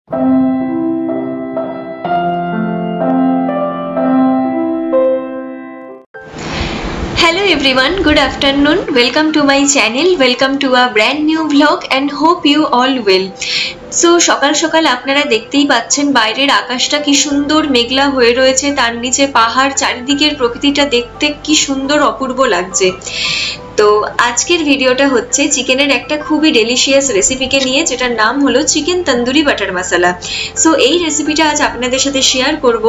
Hello everyone, good afternoon. Welcome to my channel. Welcome to a brand new vlog and hope you all well. So সকাল সকাল আপনারা দেখতেই পাচ্ছেন বাইরের আকাশটা কি সুন্দর মেঘলা হয়ে রয়েছে, তার নিচে পাহাড়, চারিদিকের প্রকৃতিটা দেখতে কি সুন্দর অপূর্ব লাগছে। তো আজকের ভিডিওটা হচ্ছে চিকেনের একটা খুবই ডেলিশিয়াস রেসিপিকে নিয়ে, যেটার নাম হলো চিকেন তন্দুরি বাটার মশলা। সো এই রেসিপিটা আজ আপনাদের সাথে শেয়ার করব।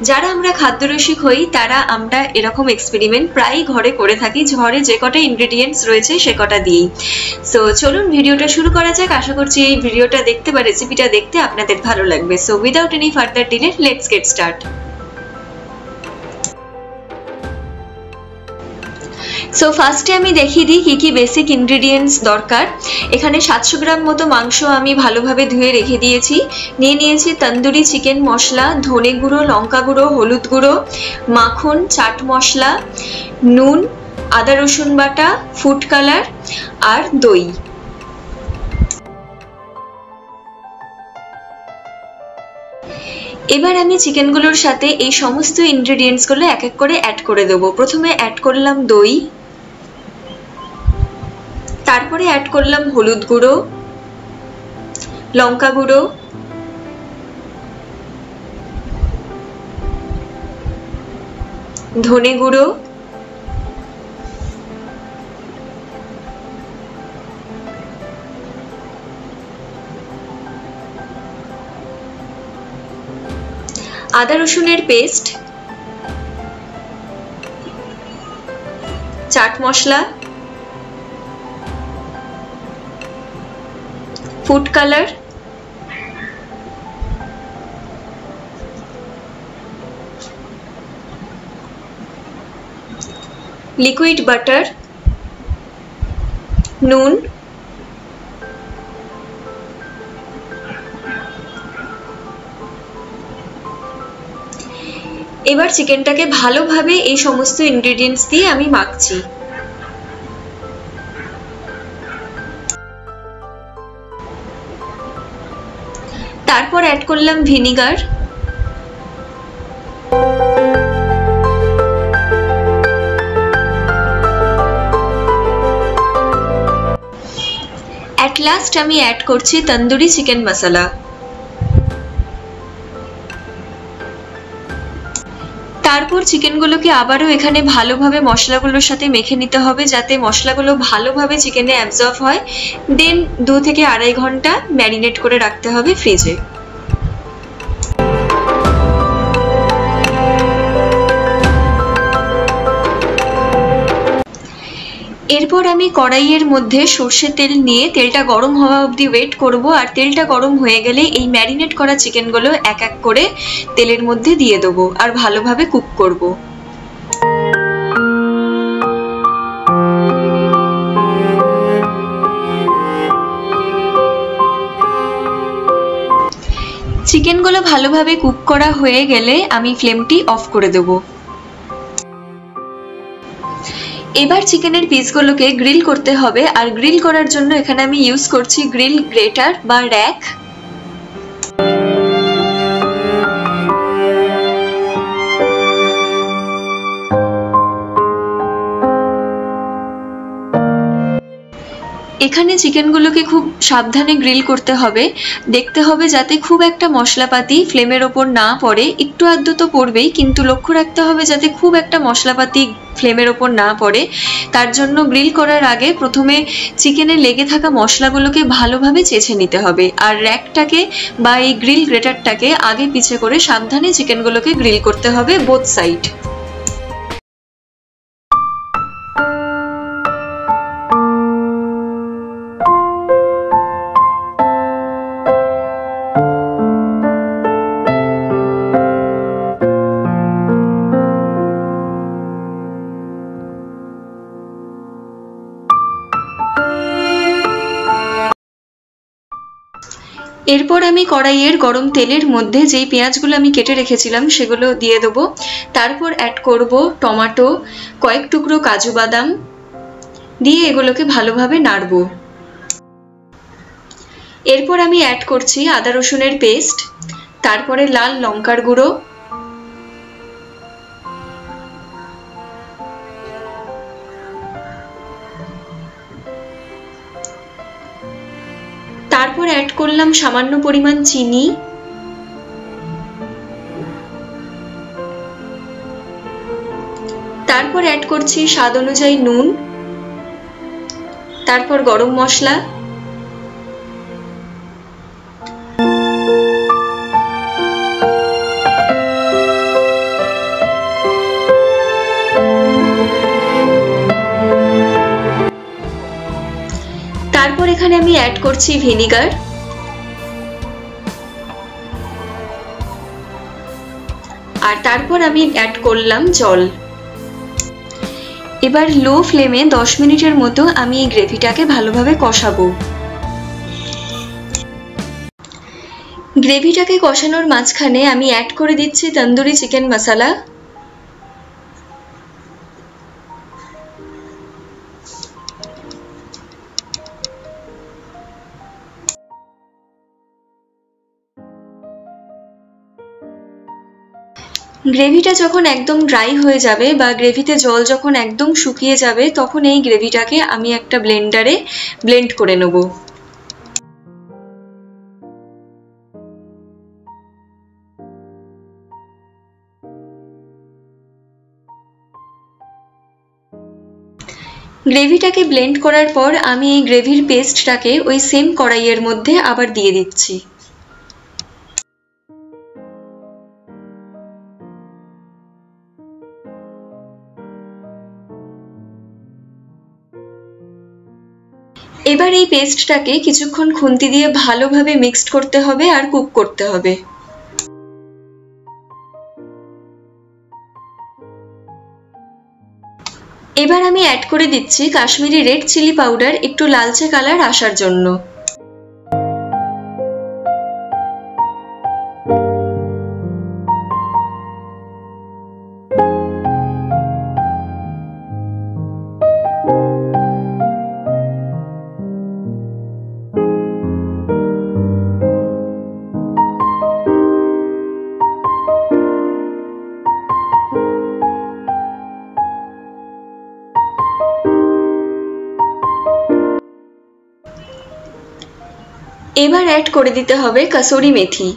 যারা আমরা খাদ্যরসিক হই তারা আমরা এরকম এক্সপেরিমেন্ট প্রায় ঘরে করে থাকি, ঘরে যে কটা ইনগ্রেডিয়েন্টস রয়েছে সে কটা দিয়েই। সো চলুন ভিডিওটা শুরু করা যাক। আশা করছি এই ভিডিওটা দেখতে বা রেসিপিটা দেখতে আপনাদের ভালো লাগবে। So without any further delay let's get start. So ফার্স্টে আমি দেখিয়ে দিই কি কি বেসিক ইনগ্রেডিয়েন্টস দরকার। এখানে 700 গ্রাম মতো মাংস আমি ভালোভাবে ধুয়ে রেখে দিয়েছি। নিয়ে নিয়েছি তন্দুরি চিকেন মশলা, ধনে গুঁড়ো, লঙ্কা গুঁড়ো, হলুদ গুঁড়ো, মাখন, চাট মশলা, নুন, আদা রসুন বাটা, ফুড কালার আর দই। এবার আমি চিকেনগুলোর সাথে এই সমস্ত ইনগ্রেডিয়েন্টসগুলো এক এক করে অ্যাড করে দেবো। প্রথমে অ্যাড করলাম দই, তারপরে অ্যাড করলাম হলুদ গুঁড়ো, লঙ্কা গুঁড়ো, ধনে গুঁড়ো, আদা রসুনের paste, chaat masala, food colour, liquid butter, নুন, এবার চিকেনটাকে ভালোভাবে এই সমস্ত ইনগ্রেডিয়েন্টস দিয়ে আমি মাখছি। তারপর অ্যাড করলাম ভিনিগার, অ্যাট লাস্ট আমি অ্যাড করছি তন্দুরি চিকেন মশলা। তারপর চিকেনগুলোকে আবারও এখানে ভালোভাবে মশলাগুলোর সাথে মেখে নিতে হবে, যাতে মশলাগুলো ভালোভাবে চিকেনে অ্যাবজর্ব হয়। দেন 2 থেকে 2.5 ঘন্টা ম্যারিনেট করে রাখতে হবে ফ্রিজে। এরপর আমি কড়াইয়ের মধ্যে সর্ষের তেল নিয়ে তেলটা গরম হওয়া অবধি ওয়েট করব, আর তেলটা গরম হয়ে গেলে এই ম্যারিনেট করা চিকেনগুলো এক এক করে তেলের মধ্যে দিয়ে দেবো আর ভালোভাবে কুক করব। চিকেনগুলো ভালোভাবে কুক করা হয়ে গেলে আমি ফ্লেমটি অফ করে দেবো। এবার চিকেনের পিসগুলোকে গ্রিল করতে হবে, আর গ্রিল করার জন্য এখানে আমি ইউজ করছি গ্রিল গ্রেটার বা র‍্যাক। এখানে চিকেনগুলোকে খুব সাবধানে গ্রিল করতে হবে। দেখতে হবে যাতে খুব একটা মশলাপাতি ফ্লেমের ওপর না পড়ে, একটু আধটু তো পড়বেই, কিন্তু লক্ষ্য রাখতে হবে যাতে খুব একটা মশলাপাতি ফ্লেমের ওপর না পড়ে। তার জন্য গ্রিল করার আগে প্রথমে চিকেনে লেগে থাকা মশলাগুলোকে ভালোভাবে চেঁচে নিতে হবে, আর র‍্যাকটাকে বা এই গ্রিল গ্রেটারটাকে আগে পিছে করে সাবধানে চিকেনগুলোকে গ্রিল করতে হবে বোথ সাইড। এরপর আমি কড়াইয়ের গরম তেলের মধ্যে যেই পেঁয়াজগুলো আমি কেটে রেখেছিলাম সেগুলো দিয়ে দেব। তারপর অ্যাড করব টমেটো, কয়েক টুকরো কাজু বাদাম দিয়ে এগুলোকে ভালোভাবে নাড়ব। এরপর আমি অ্যাড করছি আদা রসুনের পেস্ট, তারপরে লাল লঙ্কার গুঁড়ো, তারপর অ্যাড করলাম সামান্য পরিমাণ চিনি, তারপর অ্যাড করছি স্বাদ অনুযায়ী নুন, তারপর গরম মশলা, তারপর এখানে আমি অ্যাড করছি ভিনিগার, আর তারপর আমি অ্যাড করলাম জল। এবার লো ফ্লেমে 10 মিনিটের মতো আমি এই গ্রেভিটাকে ভালোভাবে কষাবো। গ্রেভিটাকে কষানোর মাঝখানে আমি অ্যাড করে দিচ্ছি তন্দুরি চিকেন মশলা, গ্রেভিটা যখন একদম ড্রাই হয়ে যাবে বা গ্রেভিতে জল যখন একদম শুকিয়ে যাবে, তখন এই গ্রেভিটাকে আমি একটা ব্লেন্ডারে ব্লেন্ড করে নেব। গ্রেভিটাকে ব্লেন্ড করার পর আমি এই গ্রেভির পেস্টটাকে ওই সেম কড়াইয়ের মধ্যে আবার দিয়ে দিচ্ছি। এবার এই পেস্টটাকে কিছুক্ষণ খুন্তি দিয়ে ভালোভাবে মিক্সড করতে হবে আর কুক করতে হবে। এবার আমি অ্যাড করে দিচ্ছি কাশ্মীরি রেড চিলি পাউডার, একটু লালচে কালার আসার জন্য। এবার অ্যাড করে দিতে হবে কসুরি মেথি।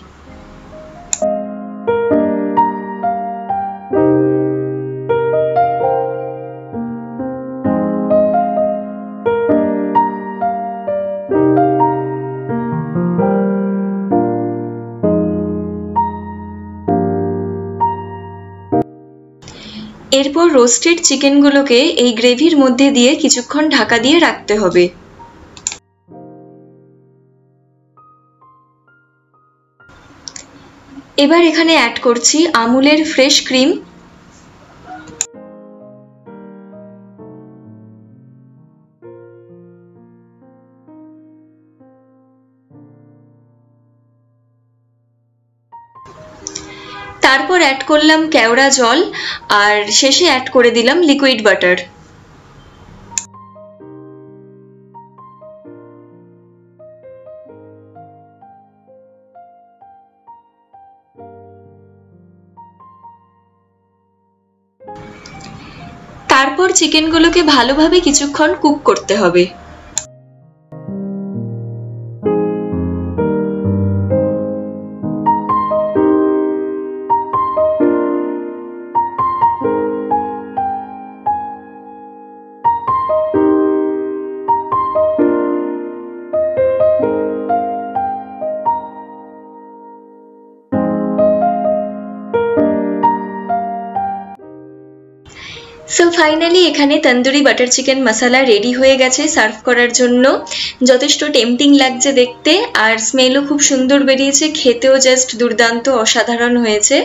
এরপর রোস্টেড চিকেনগুলোকে এই গ্রেভির মধ্যে দিয়ে কিছুক্ষণ ঢাকা দিয়ে রাখতে হবে। এবার এখানে অ্যাড করছি আমুলের ফ্রেশ ক্রিম, তারপর অ্যাড করলাম কেওড়া জল, আর শেষে অ্যাড করে দিলাম লিকুইড বাটার। তারপর চিকেনগুলোকে ভালোভাবে কিছুক্ষণ কুক করতে হবে। সো ফাইনালি এখানে তন্দুরি বাটার চিকেন মশলা রেডি হয়ে গেছে সার্ভ করার জন্য। যথেষ্ট টেম্পটিং লাগছে দেখতে, আর স্মেলও খুব সুন্দর বেরিয়েছে, খেতেও জাস্ট দুর্দান্ত অসাধারণ হয়েছে।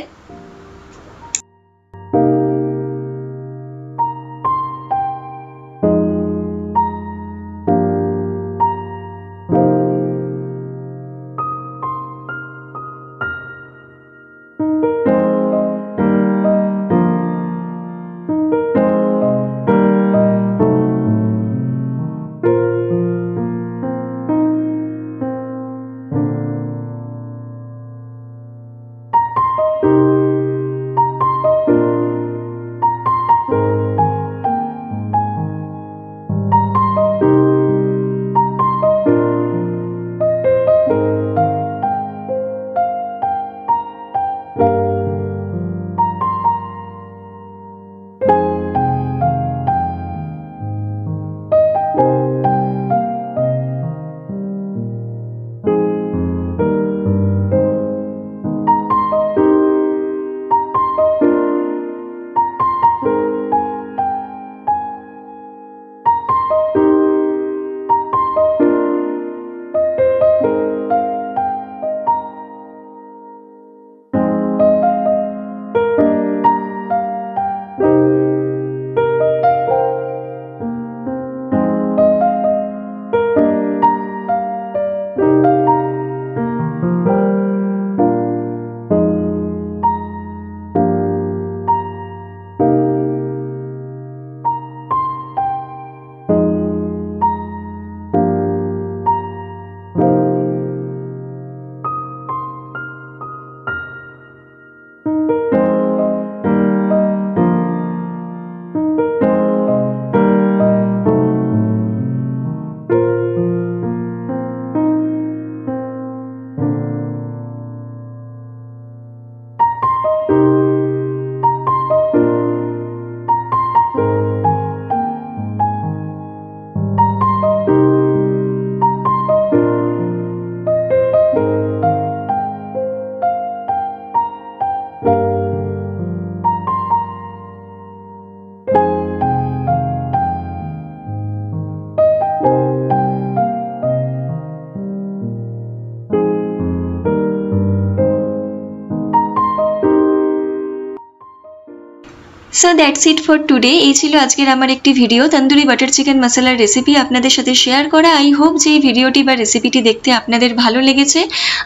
So that's it for today. এই ছিল আজকের আমার একটি ভিডিও, তন্দুরি বাটার চিকেন মশলার রেসিপি আপনাদের সাথে শেয়ার করা। আই হোপ যে এই ভিডিওটি বা রেসিপিটি দেখতে আপনাদের ভালো লেগেছে।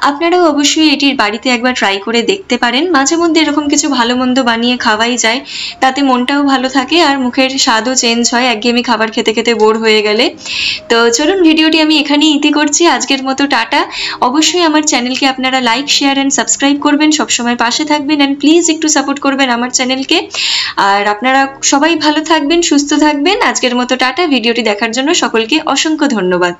আপনারাও অবশ্যই এটির বাড়িতে একবার ট্রাই করে দেখতে পারেন। মাঝে মধ্যে এরকম কিছু ভালো মন্দ বানিয়ে খাওয়াই যায়, তাতে মনটাও ভালো থাকে আর মুখের স্বাদও চেঞ্জ হয় একঘেয়েমি খাবার খেতে খেতে বোর হয়ে গেলে। তো চলুন ভিডিওটি আমি এখানেই ইতি করছি। আজকের মতো টাটা। অবশ্যই আমার চ্যানেলকে আপনারা লাইক, শেয়ার অ্যান্ড সাবস্ক্রাইব করবেন, সবসময় পাশে থাকবেন অ্যান্ড প্লিজ একটু সাপোর্ট করবেন আমার চ্যানেলকে। আর আপনারা সবাই ভালো থাকবেন, সুস্থ থাকবেন। আজকের মতো টাটা। ভিডিওটি দেখার জন্য সকলকে অসংখ্য ধন্যবাদ।